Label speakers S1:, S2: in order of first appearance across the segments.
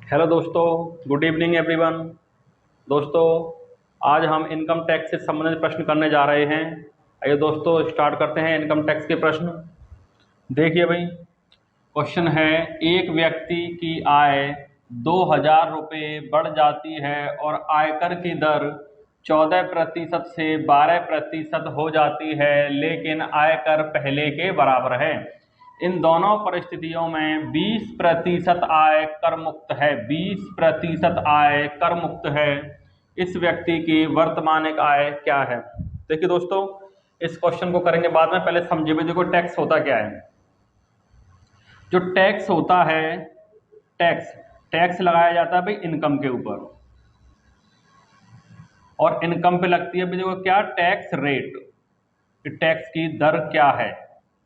S1: Hello दोस्तों, good evening everyone. दोस्तों, आज हम इनकम टैक्स से संबंधित प्रश्न करने जा रहे हैं। आइए दोस्तों स्टार्ट करते हैं इनकम टैक्स के प्रश्न। देखिए भाई, क्वेश्चन है, एक व्यक्ति की आय 2,000 रुपये बढ़ जाती है और आयकर की दर 14% से 12% हो जाती है, लेकिन आयकर पहले के बराबर है। इन दोनों परिस्थितियों में 20% आय कर मुक्त है। 20% आय कर मुक्त है। इस व्यक्ति की वर्तमानिक आय क्या है? देखिए दोस्तों, इस क्वेश्चन को करेंगे बाद में, पहले समझिए भी। देखो, टैक्स होता क्या है। जो टैक्स होता है, टैक्स टैक्स लगाया जाता है भाई इनकम के ऊपर, और इनकम पे लगती है भाई देखो क्या, टैक्स रेट। टैक्स की दर क्या है,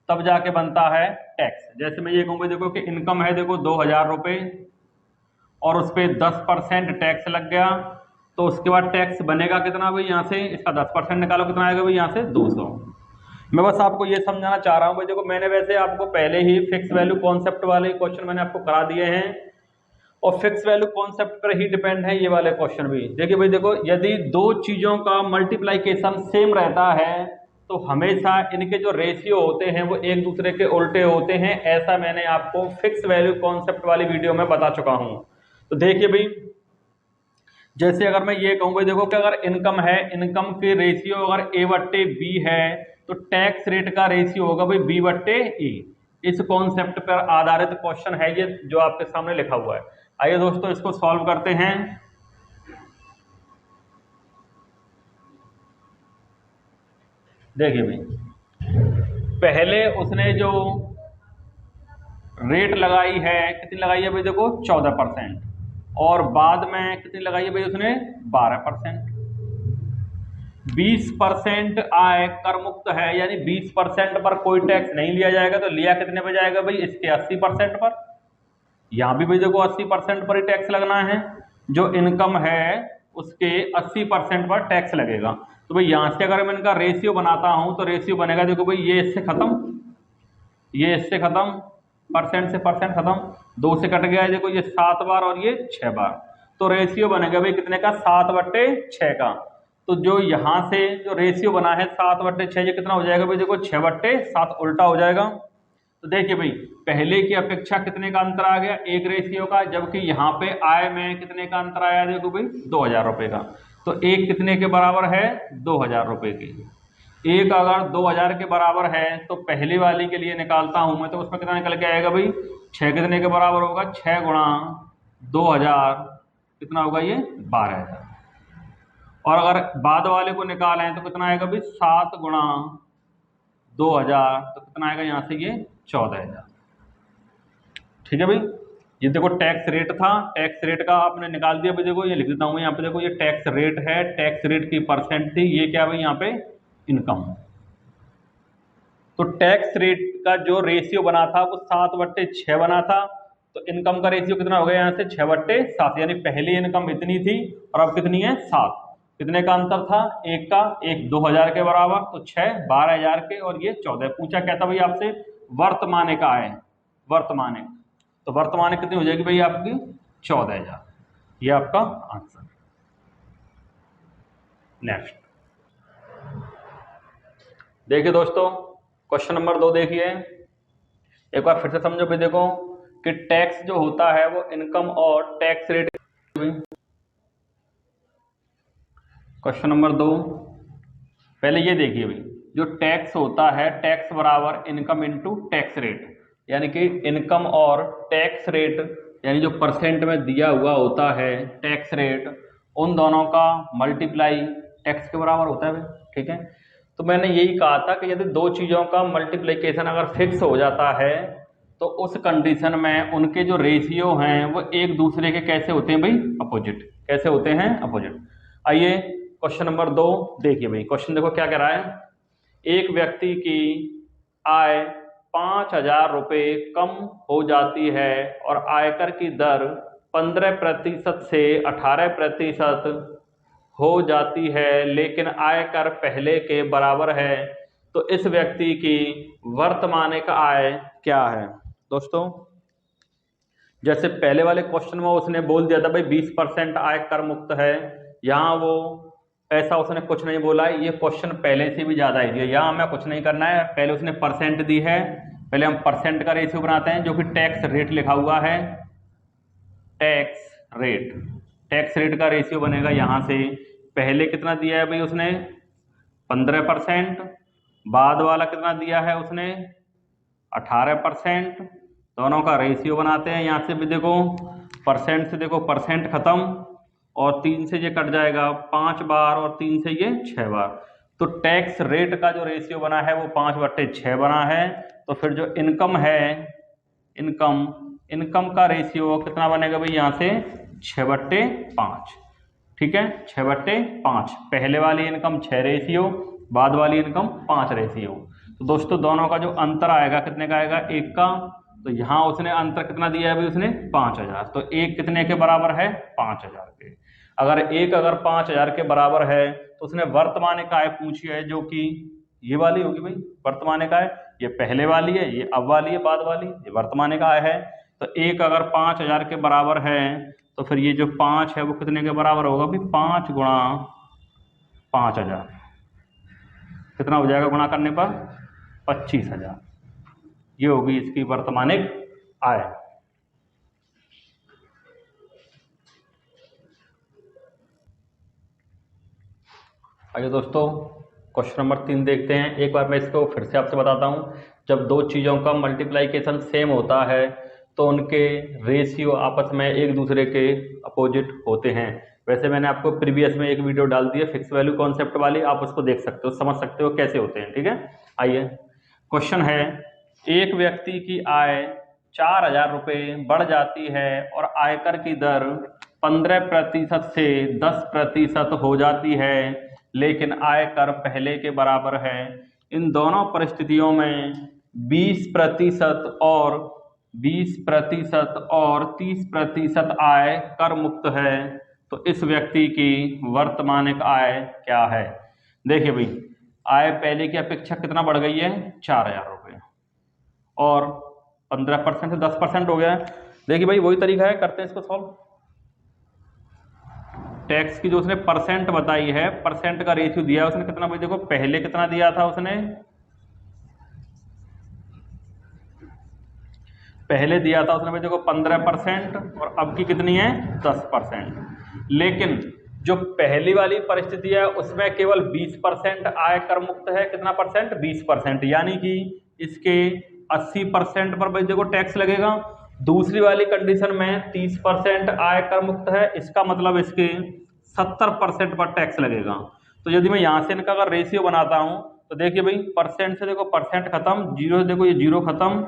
S1: तब जाके बनता है टैक्स। जैसे मैं ये कहूँगा देखो कि इनकम है देखो 2,000 रुपये, और उस पर 10% टैक्स लग गया, तो उसके बाद टैक्स बनेगा कितना भाई, यहाँ से इसका 10% निकालो, कितना आएगा भाई, यहाँ से 200। मैं बस आपको ये समझाना चाह रहा हूँ भाई देखो, मैंने वैसे आपको पहले ही फिक्स वैल्यू कॉन्सेप्ट वाले क्वेश्चन मैंने आपको करा दिए हैं, और फिक्स वैल्यू कॉन्सेप्ट पर ही डिपेंड है ये वाले क्वेश्चन भी। देखिए भाई देखो, यदि दो चीजों का मल्टीप्लाइकेशन सेम रहता है तो हमेशा इनके जो रेशियो होते हैं वो एक दूसरे के उल्टे होते हैं। ऐसा मैंने आपको फिक्स वैल्यू कॉन्सेप्ट वाली वीडियो में बता चुका हूं। तो देखिए भाई, जैसे अगर मैं ये कहूँ भाई देखो कि अगर इनकम है, इनकम के रेशियो अगर A/B है, तो टैक्स रेट का रेशियो होगा भाई B/A। इस कॉन्सेप्ट पर आधारित क्वेश्चन है ये जो आपके सामने लिखा हुआ है। आइए दोस्तों इसको सॉल्व करते हैं। देखिए भाई, पहले उसने जो रेट लगाई है, कितनी लगाई है भाई देखो 14%, और बाद में कितनी लगाई है भाई उसने 12%। 20% आय कर मुक्त है, यानी 20% पर कोई टैक्स नहीं लिया जाएगा। तो लिया कितने पे जाएगा भाई, इसके 80% पर। यहां भी भाई देखो 80% पर ही टैक्स लगना है। जो इनकम है उसके 80% पर टैक्स लगेगा। तो भाई यहां से अगर मैं इनका रेशियो बनाता हूं तो रेशियो बनेगा देखो भाई, ये इससे खत्म, ये इससे खत्म, परसेंट से परसेंट खत्म, 2 से कट गया है देखो, ये 7 बार और ये 6 बार। तो रेशियो बनेगा भाई कितने का, 7/6 का। तो जो यहां से जो रेशियो बना है 7/6, ये कितना हो जाएगा भाई देखो 6/7 उल्टा हो जाएगा। तो देखिए भाई, पहले की अपेक्षा कितने का अंतर आ गया, एक रेशियो का, जबकि यहाँ पे आय में कितने का अंतर आया देखो भाई 2,000 रुपये का। तो एक कितने के बराबर है, 2,000 रुपये की। एक अगर 2,000 के बराबर है तो पहली वाली के लिए निकालता हूं मैं, तो उसमें कितना निकल के आएगा भाई, 6 कितने के बराबर होगा, 6 गुणा 2,000 कितना होगा, ये 12,000। और अगर बाद वाले को निकालें तो कितना आएगा भाई, 7 गुणा 2,000, तो कितना आएगा यहाँ से, ये 14,000। ठीक है भाई, ये देखो टैक्स रेट था, टैक्स रेट का आपने निकाल दिया भाई। देखो ये लिख देता हूँ यहाँ पे, देखो ये टैक्स रेट है, टैक्स रेट की परसेंट थी, ये क्या भाई यहाँ पे इनकम। तो टैक्स रेट का जो रेशियो बना था वो 7/6 बना था। तो इनकम का रेशियो कितना हो गया यहाँ से, 6/7, यानी पहली इनकम इतनी थी और अब कितनी है 7। कितने का अंतर था, एक का, एक 2,000 के बराबर, तो 6 12,000 के, और ये 14। पूछा क्या था भाई आपसे, वर्तमानिक का आय, वर्तमानिक। तो वर्तमानिक कितनी हो जाएगी भाई आपकी 14,000। ये आपका आंसर। नेक्स्ट देखिए दोस्तों, क्वेश्चन नंबर 2 देखिए, एक बार फिर से समझो भाई। देखो कि टैक्स जो होता है वो इनकम और टैक्स रेट। क्वेश्चन नंबर 2, पहले ये देखिए भाई, जो टैक्स होता है, टैक्स बराबर इनकम इंटू टैक्स रेट, यानी कि इनकम और टैक्स रेट, यानी जो परसेंट में दिया हुआ होता है टैक्स रेट, उन दोनों का मल्टीप्लाई टैक्स के बराबर होता है भाई। ठीक है, तो मैंने यही कहा था कि यदि दो चीजों का मल्टीप्लिकेशन अगर फिक्स हो जाता है तो उस कंडीशन में उनके जो रेशियो हैं वो एक दूसरे के कैसे होते हैं भाई, अपोजिट। कैसे होते हैं, अपोजिट। आइए क्वेश्चन नंबर 2 देखिए भाई। क्वेश्चन देखो क्या कह रहा है, एक व्यक्ति की आय 5,000 रुपये कम हो जाती है और आयकर की दर 15% से 18% हो जाती है, लेकिन आयकर पहले के बराबर है। तो इस व्यक्ति की वर्तमानिक आय क्या है? दोस्तों जैसे पहले वाले क्वेश्चन में उसने बोल दिया था भाई 20% आय कर मुक्त है, यहाँ वो ऐसा उसने कुछ नहीं बोला है। ये क्वेश्चन पहले से भी ज्यादा है, यहाँ हमें कुछ नहीं करना है। पहले उसने परसेंट दी है, पहले हम परसेंट का रेशियो बनाते हैं जो कि टैक्स रेट लिखा हुआ है। टैक्स रेट का रेशियो बनेगा यहाँ से। पहले कितना दिया है भाई उसने 15%, बाद वाला कितना दिया है उसने 18%। दोनों का रेशियो बनाते हैं। यहाँ से भी देखो परसेंट से देखो परसेंट खत्म और 3 से ये कट जाएगा 5 बार और 3 से ये 6 बार। तो टैक्स रेट का जो रेशियो बना है वो 5/6 बना है। तो फिर जो इनकम है, इनकम का रेशियो कितना बनेगा भाई यहाँ से 6/5। ठीक है, 6/5। पहले वाली इनकम 6 रेशियो, बाद वाली इनकम 5 रेशियो। तो दोस्तों दोनों का जो अंतर आएगा कितने का आएगा 1 का। तो यहाँ उसने अंतर कितना दिया है भाई उसने 5000। तो 1 कितने के बराबर है 5000 के। अगर 1 अगर 5000 के बराबर है तो उसने वर्तमान आय पूछी है जो कि ये वाली होगी भाई वर्तमान आय। ये पहले वाली है, ये अब वाली है, बाद वाली ये वर्तमान आय है। तो 1 अगर 5000 के बराबर है तो फिर ये जो 5 है वो कितने के बराबर होगा भाई 5 गुणा 5000। कितना हो जाएगा गुणा करने पर 25000। ये होगी इसकी वर्तमानिक आय। आइए दोस्तों क्वेश्चन नंबर 3 देखते हैं। एक बार मैं इसको फिर से आपसे बताता हूं। जब दो चीजों का मल्टीप्लाइकेशन सेम होता है तो उनके रेशियो आपस में एक दूसरे के अपोजिट होते हैं। वैसे मैंने आपको प्रीवियस में एक वीडियो डाल दी है फिक्स वैल्यू कॉन्सेप्ट वाली, आप उसको देख सकते हो, समझ सकते हो कैसे होते हैं। ठीक है, आइए क्वेश्चन है, एक व्यक्ति की आय 4000 रुपये बढ़ जाती है और आयकर की दर 15% से 10% हो जाती है, लेकिन आयकर पहले के बराबर है। इन दोनों परिस्थितियों में 20% और 30% आय कर मुक्त है। तो इस व्यक्ति की वर्तमानिक आय क्या है। देखिए भाई आय पहले की अपेक्षा कितना बढ़ गई है 4000 रुपये और 15% से 10% हो गया है। देखिए भाई वही तरीका है, करते हैं इसको सॉल्व। टैक्स की जो उसने परसेंट बताई है, परसेंट का रेशियो दिया उसने कितना भाई, देखो पहले कितना दिया था उसने, पहले दिया था उसने भाई देखो 15% और अब की कितनी है 10%। लेकिन जो पहली वाली परिस्थिति है उसमें केवल 20% आय कर मुक्त है। कितना परसेंट 20%, यानी कि इसके 80% पर भाई देखो टैक्स लगेगा। दूसरी वाली कंडीशन में 30% आय कर मुक्त है, इसका मतलब इसके 70% पर टैक्स लगेगा। तो यदि मैं यहाँ से इनका अगर रेशियो बनाता हूँ तो देखिए भाई परसेंट से देखो परसेंट खत्म, जीरो से देखो ये जीरो खत्म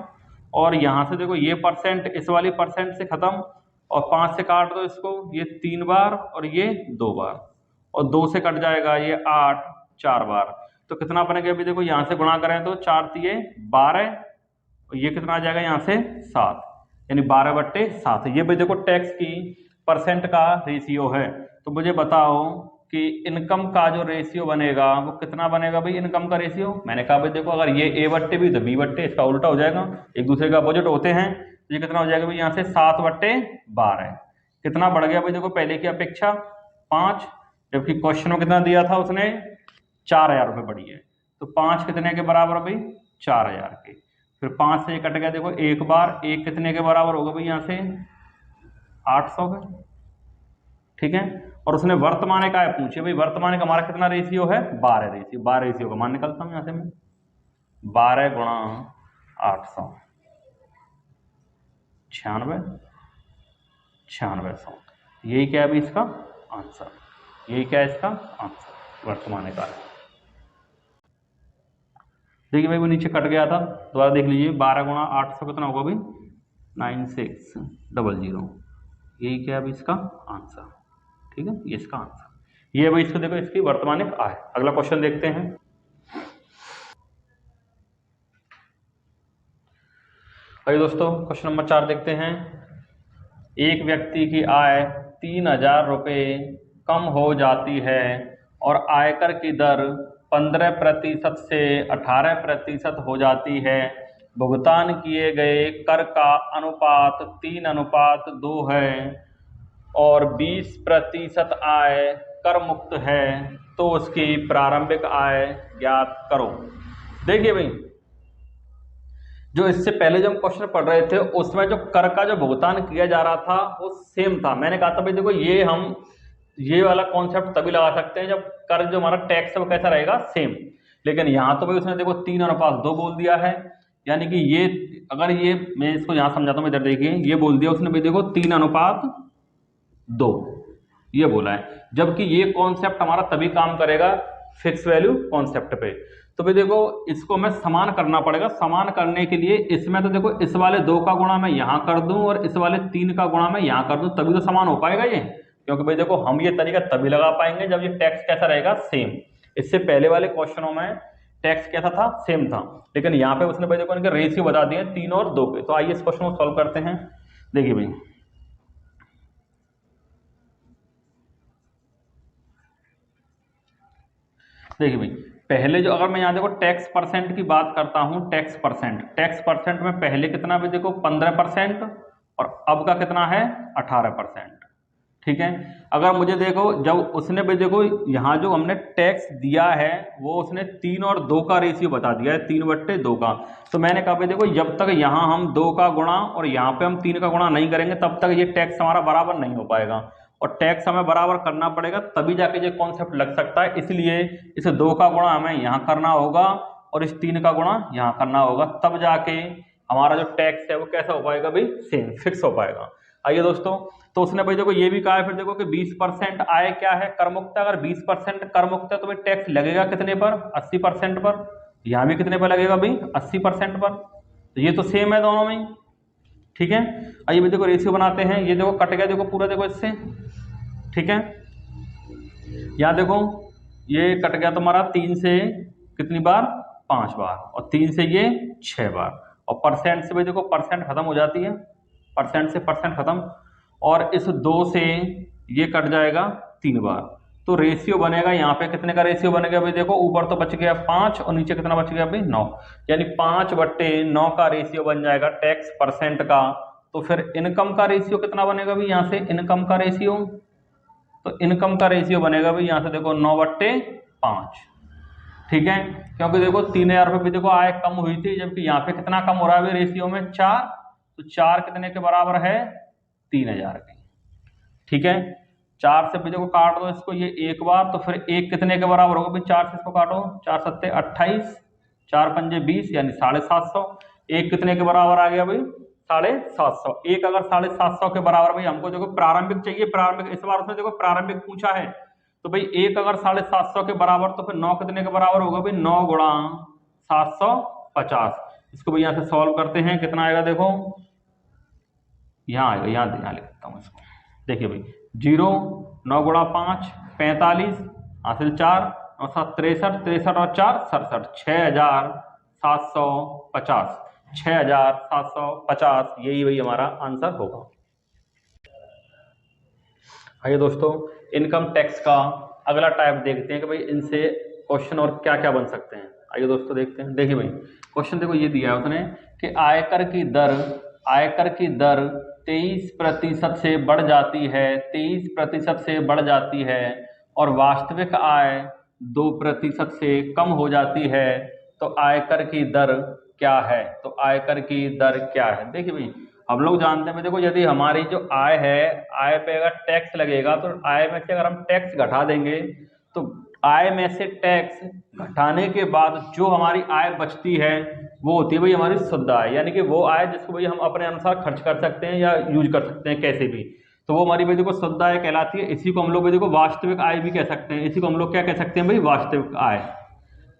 S1: और यहाँ से देखो ये परसेंट इस वाली परसेंट से खत्म और 5 से काट दो इसको, ये 3 बार और ये 2 बार और 2 से कट जाएगा ये 8 4 बार। तो कितना बनेगा अभी देखो यहाँ से गुणा करें तो 4 तिये 12 और ये कितना आ जाएगा यहाँ से 7, यानी 12/7। ये भाई देखो टैक्स की परसेंट का रेशियो है। तो मुझे बताओ कि इनकम का जो रेशियो बनेगा वो कितना बनेगा भाई। इनकम का रेशियो मैंने कहा भाई देखो अगर ये A/B तो B/, इसका उल्टा हो जाएगा, एक दूसरे का अपोजिट होते हैं। ये कितना हो जाएगा भाई यहाँ से 7/12। कितना बढ़ गया भाई देखो पहले की अपेक्षा 5, जबकि क्वेश्चन में कितना दिया था उसने 4000 रुपये बढ़ी है। तो 5 कितने के बराबर भाई 4000 के। फिर 5 से कट गया देखो एक बार, एक कितने के बराबर होगा भाई यहाँ से 800 के। ठीक है, और उसने वर्तमान का पूछे भाई वर्तमान का हमारा कितना रेशियो है 12 रेशियो। 12 रेशियो का मान निकलता हूं यहां से मैं 12 गुणा 800 9600। यही क्या है भाई इसका आंसर, यही क्या है इसका आंसर वर्तमान का है। देखिए भाई वो नीचे कट गया था, दोबारा देख लीजिए 12 गुणा 800 कितना होगा भाई 9600। यही क्या है भाई इसका आंसर। ठीक है, ये इसका आंसर। ये भाई इसको देखो इसकी वर्तमानिक आय। अगला क्वेश्चन देखते हैं। आइए दोस्तों क्वेश्चन नंबर 4 देखते हैं। एक व्यक्ति की आय 3000 रुपये कम हो जाती है और आयकर की दर 15% से 18% हो जाती है, भुगतान किए गए कर का अनुपात 3:2 है और 20% आय कर मुक्त है तो उसकी प्रारंभिक आय ज्ञात करो। देखिए भाई, जो इससे पहले जो हम क्वेश्चन पढ़ रहे थे उसमें जो कर का जो भुगतान किया जा रहा था वो सेम था। मैंने कहा था भाई देखो ये वाला कॉन्सेप्ट तभी लगा सकते हैं जब कर जो हमारा टैक्स है वो कैसा रहेगा, सेम। लेकिन यहाँ तो भाई उसने देखो 3:2 बोल दिया है, यानी कि ये अगर ये मैं इसको यहाँ समझाता हूँ, इधर देखिए ये बोल दिया उसने भाई देखो 3:2 ये बोला है, जबकि ये कॉन्सेप्ट हमारा तभी काम करेगा फिक्स वैल्यू कॉन्सेप्ट पे। तो भाई देखो इसको मैं समान करना पड़ेगा। समान करने के लिए इसमें तो देखो इस वाले 2 का गुणा मैं यहाँ कर दूं और इस वाले 3 का गुणा मैं यहाँ कर दूं, तभी तो समान हो पाएगा ये। क्योंकि भाई देखो हम ये तरीका तभी लगा पाएंगे जब ये टैक्स कैसा रहेगा, सेम। इससे पहले वाले क्वेश्चनों में टैक्स कैसा था, सेम था, लेकिन यहाँ पे उसने भाई देखो इनके रेशियो बता दिए 3 और 2 के। तो आइए इस क्वेश्चन को सॉल्व करते हैं। देखिए भाई, पहले जो अगर मैं यहाँ देखो टैक्स परसेंट की बात करता हूँ, टैक्स परसेंट में पहले कितना भी देखो 15% और अब का कितना है 18%। ठीक है, अगर मुझे देखो जब उसने भी देखो यहाँ जो हमने टैक्स दिया है वो उसने 3 और 2 का रेशियो बता दिया है, 3/2 का। तो मैंने कहा भाई देखो जब तक यहाँ हम 2 का गुणा और यहाँ पे हम 3 का गुणा नहीं करेंगे तब तक ये टैक्स हमारा बराबर नहीं हो पाएगा, और टैक्स हमें बराबर करना पड़ेगा तभी जाके ये कॉन्सेप्ट लग सकता है। इसलिए इस 2 का गुणा हमें यहाँ करना होगा और इस 3 का गुणा यहाँ करना होगा, तब जाके हमारा जो टैक्स है वो कैसा हो पाएगा भाई, सेम फिक्स हो पाएगा। आइए दोस्तों, तो उसने भाई देखो ये भी कहा है फिर देखो कि 20% आय क्या है, कर मुक्त है। अगर 20% कर मुक्त है तो भाई टैक्स लगेगा कितने पर, 80% पर। यहाँ भी कितने पर लगेगा भाई, 80% पर। तो ये तो सेम है दोनों में। ठीक है, आइए भाई देखो रेशियो बनाते हैं। ये देखो कट गया देखो पूरा देखो इससे। ठीक है, यहाँ देखो ये कट गया तुम्हारा 3 से कितनी बार, 5 बार, और 3 से ये 6 बार, और परसेंट से भाई देखो परसेंट खत्म हो जाती है, परसेंट से परसेंट खत्म, और इस 2 से ये कट जाएगा 3 बार। तो रेशियो बनेगा यहाँ पे कितने का रेशियो बनेगा भाई देखो, ऊपर तो बच गया 5 और नीचे कितना बच गया भाई 9, यानी 5/9 का रेशियो बन जाएगा टैक्स परसेंट का। तो फिर इनकम का रेशियो कितना बनेगा भाई, यहाँ से इनकम का रेशियो, तो इनकम का रेशियो बनेगा भाई यहाँ से देखो 9/5। ठीक है, क्योंकि देखो 3,000 रुपये भी देखो आय कम हुई थी, जबकि यहाँ पे कितना कम हो रहा है भाई रेशियो में 4, तो 4 कितने के बराबर है, 3,000 के। ठीक है, 4 से भी देखो काट दो इसको ये एक बार, तो फिर 1 कितने के बराबर होगा भाई, 4 से इसको काटो, 4 सत्ते 28, 4 पंजे 20, यानी 750। 1 कितने के बराबर आ गया भाई, 750। 1 अगर 750 के बराबर भाई हमको देखो प्रारंभिक चाहिए, प्रारंभिक इस बार उसने देखो प्रारंभिक पूछा है, तो भाई 1 अगर 750 के बराबर तो फिर 9 कितने के बराबर होगा भाई, 9 गुणा 750। इसको भाई यहाँ से सॉल्व करते हैं, कितना आएगा देखो, यहाँ आएगा, यहाँ लिखता हूँ इसको। देखिए भाई 0, 9 गुणा 5 45, हासिल 4, 9 7 63, 63 और 4 67, 6,750, 6,750 यही भाई हमारा आंसर होगा। आइए दोस्तों, इनकम टैक्स का अगला टाइप देखते हैं कि भाई इनसे क्वेश्चन और क्या क्या बन सकते हैं। आइए दोस्तों देखते हैं। देखिए भाई क्वेश्चन देखो ये दिया है उसने कि आयकर की दर 23% से बढ़ जाती है, 23% से बढ़ जाती है, और वास्तविक आय 2% से कम हो जाती है, तो आयकर की दर क्या है, तो आयकर की दर क्या है। देखिए भाई हम लोग जानते हैं देखो, यदि हमारी जो आय है, आय पे अगर टैक्स लगेगा तो आय में से अगर हम टैक्स घटा देंगे तो आय में से टैक्स घटाने के बाद जो हमारी आय बचती है वो होती है भाई हमारी शुद्ध आय, यानी कि वो आय जिसको भाई हम अपने अनुसार खर्च कर सकते हैं या यूज कर सकते हैं कैसे भी, तो वो हमारी भाई देखो शुद्ध आय कहलाती है। इसी को हम लोग भाई देखो वास्तविक आय भी कह सकते हैं। इसी को हम लोग क्या कह सकते हैं भाई, वास्तविक आय।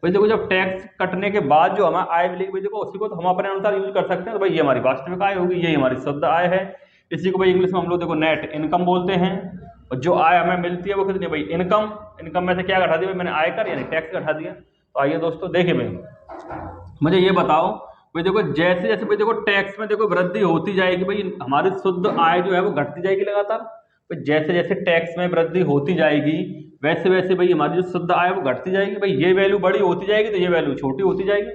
S1: भाई देखो जब टैक्स कटने के बाद जो हमें आय मिलेगी भाई देखो उसी को तो हम अपने अनुसार यूज कर सकते हैं, तो भाई ये हमारी वास्तविक आय होगी, यही हमारी शुद्ध आय है। इसी को भाई इंग्लिश में हम लोग देखो नेट इनकम बोलते हैं। और जो आय हमें मिलती है वो कितनी है भाई, इनकम। इनकम में से क्या घटा दिया भाई, मैंने आयकर यानी टैक्स घटा दिया। तो आइए दोस्तों देखिए भाई मुझे ये बताओ भाई देखो जैसे जैसे भाई देखो टैक्स में देखो वृद्धि होती जाएगी भाई हमारी शुद्ध आय जो है वो घटती जाएगी लगातार। भाई जैसे जैसे टैक्स में वृद्धि होती जाएगी वैसे वैसे भाई हमारी जो शुद्ध आय वो घटती जाएगी। भाई ये वैल्यू बड़ी होती जाएगी तो ये वैल्यू छोटी होती जाएगी।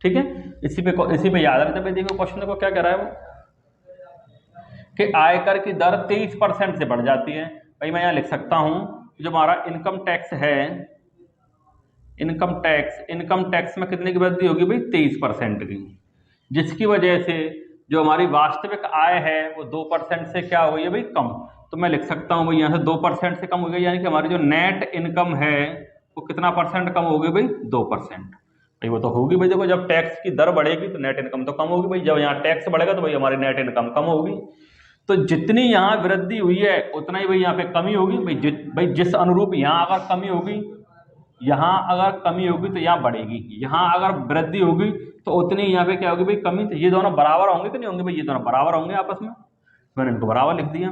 S1: ठीक है, इसी पे याद रखते भाई। देखो क्वेश्चन देखो क्या कह रहा है वो, कि आयकर की दर 23% से बढ़ जाती है। भाई मैं यहाँ लिख सकता हूं जो हमारा इनकम टैक्स है, इनकम टैक्स में कितने की वृद्धि होगी भाई? 23% की, जिसकी वजह से जो हमारी वास्तविक आय है वो 2% से क्या हो गई है भाई? कम। तो मैं लिख सकता हूँ भाई यहाँ से 2% से कम हो गई, यानी कि हमारी जो नेट इनकम है वो कितना परसेंट कम होगी भाई? 2%। भाई वो तो होगी भाई, देखो जब टैक्स की दर बढ़ेगी तो नेट इनकम तो कम होगी भाई, जब यहाँ टैक्स बढ़ेगा तो भाई हमारी नेट इनकम कम होगी। तो जितनी यहाँ वृद्धि हुई है उतना ही भाई यहाँ पे कमी होगी भाई, जिस अनुरूप यहाँ अगर कमी होगी, यहाँ अगर कमी होगी तो यहाँ बढ़ेगी, यहाँ अगर वृद्धि होगी तो उतनी यहाँ पे क्या होगी भाई? कमी। तो ये दोनों बराबर होंगे कि नहीं होंगे भाई? ये दोनों बराबर होंगे आपस में, मैंने इनको बराबर लिख दिया।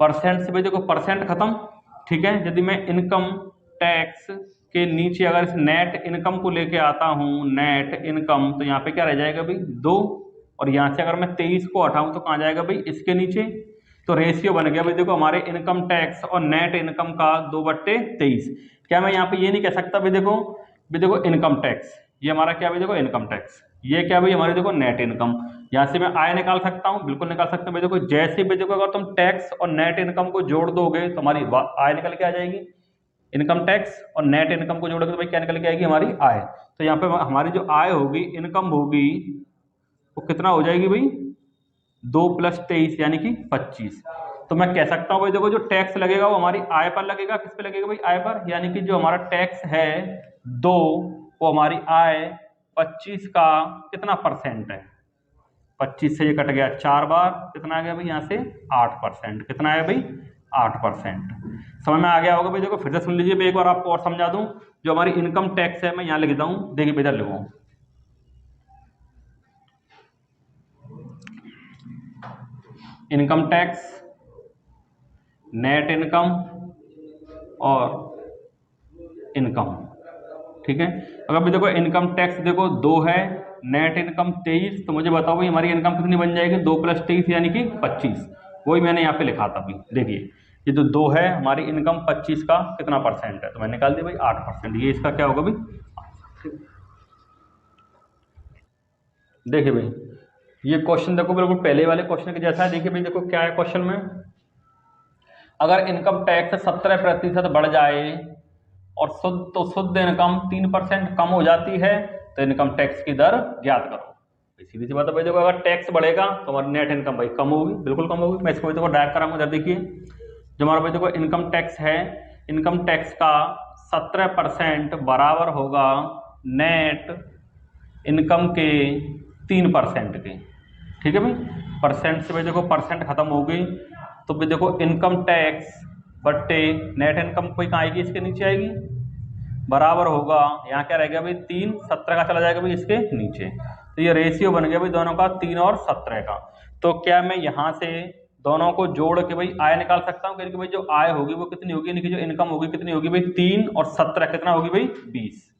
S1: परसेंट से भाई देखो परसेंट खत्म, ठीक है। यदि मैं इनकम टैक्स के नीचे अगर इस नेट इनकम को लेके आता हूं, नेट इनकम, तो यहाँ पे क्या रह जाएगा भाई? 2। और यहाँ से अगर मैं 23 को हटाऊं तो कहाँ जाएगा भाई? इसके नीचे। तो रेशियो बन गया भाई देखो हमारे इनकम टैक्स और नेट इनकम का 2/23। क्या मैं यहाँ पे ये नहीं कह सकता भाई देखो इनकम टैक्स, ये हमारा क्या भाई? देखो इनकम टैक्स, ये क्या भाई? हमारी देखो नेट इनकम। यहाँ से मैं आय निकाल सकता हूँ, बिल्कुल निकाल सकते हैं भाई। देखो जैसे भी देखो अगर तुम टैक्स और नेट इनकम को जोड़ दोगे तो हमारी आय निकल के आ जाएगी। इनकम टैक्स और नेट इनकम को जोड़ोगे तो भाई क्या निकल के आएगी? हमारी आय। तो यहाँ पे हमारी जो आय होगी, इनकम होगी, वो कितना हो जाएगी भाई? 2 + 23 यानी कि 25। तो मैं कह सकता हूँ भाई देखो जो टैक्स लगेगा वो हमारी आय पर लगेगा। किस पे लगेगा भाई? आय पर। यानी कि जो हमारा टैक्स है 2, वो हमारी आय 25 का कितना परसेंट है? 25 से ये कट गया 4 बार, कितना आ गया भाई? यहाँ से 8%। कितना आया भाई? 8%। समझ में आ गया होगा भाई। देखो फिर से सुन लीजिए भाई, एक बार आपको और समझा दूं। जो हमारी इनकम टैक्स है मैं यहाँ लिख दूं, देखिए इधर लिखूं, इनकम टैक्स, नेट इनकम और इनकम, ठीक है। अगर भी देखो इनकम टैक्स देखो 2 है, नेट इनकम 23, तो मुझे बताओ भाई हमारी इनकम कितनी बन जाएगी? 2 + 23 यानी कि 25। वही मैंने यहाँ पे लिखा था अभी। देखिए ये जो 2 है, हमारी इनकम 25 का कितना परसेंट है? तो मैंने निकाल दिया भाई 8%। ये इसका क्या होगा भाई? देखिए भाई ये क्वेश्चन देखो बिल्कुल पहले वाले क्वेश्चन के जैसा है। देखिए भाई देखो क्या है क्वेश्चन में, अगर इनकम टैक्स 17% बढ़ जाए और शुद्ध इनकम 3% कम हो जाती है तो इनकम टैक्स की दर ज्ञात करो। सीधी सी बात है भाई, देखो अगर टैक्स बढ़ेगा तो हमारी नेट इनकम भाई कम होगी, बिल्कुल कम होगी। मैं इसको देखो डायरेक्ट कराऊंगा। इधर देखिए जो हमारा भाई देखो इनकम टैक्स है, इनकम टैक्स का 17% बराबर होगा नेट इनकम के 3% के, ठीक है भाई। परसेंट से भाई देखो परसेंट खत्म हो गई, तो भाई देखो इनकम टैक्स बट्टे नेट इनकम कोई कहाँ आएगी? इसके नीचे आएगी, बराबर होगा, यहाँ क्या रह गया भाई? 3, 17 का चला जाएगा भाई इसके नीचे। तो ये रेशियो बन गया भाई दोनों का, 3 और 17 का। तो क्या मैं यहाँ से दोनों को जोड़ के भाई आय निकाल सकता हूँ? क्योंकि भाई जो आय होगी वो कितनी होगी, यानी कि जो इनकम होगी कितनी होगी भाई? 3 और 17 कितना होगी भाई? 20।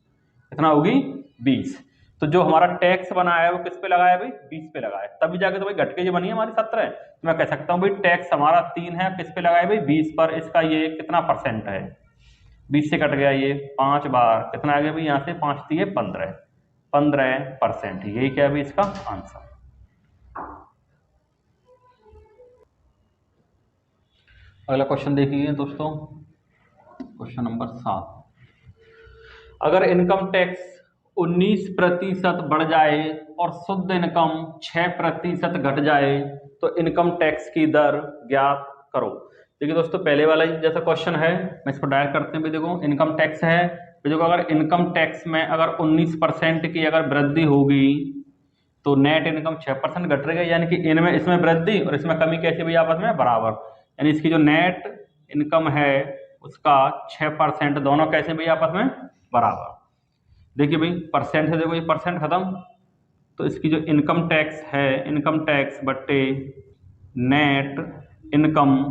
S1: कितना होगी? 20। तो जो हमारा टैक्स बना है वो किस पे लगाया भाई? 20 पे लगाया, तभी जाके तो भाई घट के जो बनी है हमारी 17। तो मैं कह सकता हूँ भाई टैक्स हमारा 3 है, किस पे लगाया भाई? 20 पर। इसका ये कितना परसेंट है? 20 से कट गया ये 5 बार, कितना आ गया भाई? यहाँ से 5 दिए 15%। यही क्या है इसका आंसर। अगला क्वेश्चन देखिए दोस्तों, क्वेश्चन नंबर 7। अगर इनकम टैक्स 19% बढ़ जाए और शुद्ध इनकम 6% घट जाए तो इनकम टैक्स की दर ज्ञात करो। देखिए दोस्तों पहले वाला जैसा क्वेश्चन है, मैं इसको डायरेक्ट करते हैं। देखो इनकम टैक्स है, देखो अगर इनकम टैक्स में अगर 19% की अगर वृद्धि होगी तो नेट इनकम 6% घट रही है, यानी कि इनमें इसमें वृद्धि और इसमें कमी कैसे भाई? आपस में बराबर। यानी इसकी जो नेट इनकम है उसका 6%, दोनों कैसे भाई? आपस में बराबर। देखिए भाई परसेंट से देखो ये परसेंट खत्म, तो इसकी जो इनकम टैक्स है, इनकम टैक्स बट्टे नेट इनकम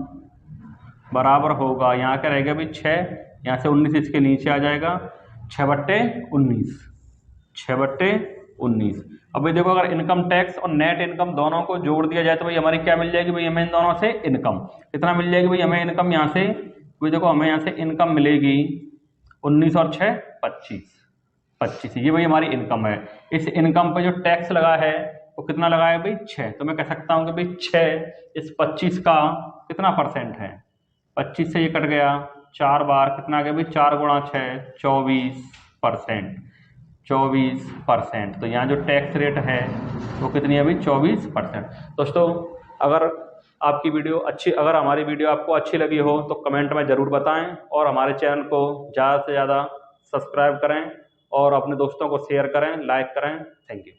S1: बराबर होगा, यहाँ क्या रहेगा भाई? 6, यहाँ से 19 इसके नीचे आ जाएगा, 6/19। 6/19। अब भाई देखो अगर इनकम टैक्स और नेट इनकम दोनों को जोड़ दिया जाए तो भाई हमारी क्या मिल जाएगी भाई? हमें इन दोनों से इनकम कितना मिल जाएगी भाई? हमें इनकम यहाँ से भाई देखो हमें यहाँ से इनकम मिलेगी 19 और 6 25, 25, ये भाई हमारी इनकम है। इस इनकम पे जो टैक्स लगा है वो कितना लगा है भाई 6। तो मैं कह सकता हूँ कि भाई 6 इस 25 का कितना परसेंट है, 25 से ये कट गया 4 बार, कितना आ गया भाई 4 गुणा 6 24%, 24%। तो यहाँ जो टैक्स रेट है वो कितनी है भाई 24%। दोस्तों अगर आपकी वीडियो अच्छी, अगर हमारी वीडियो आपको अच्छी लगी हो तो कमेंट में ज़रूर बताएं और हमारे चैनल को ज़्यादा से ज़्यादा सब्सक्राइब करें और अपने दोस्तों को शेयर करें, लाइक करें। Thank you.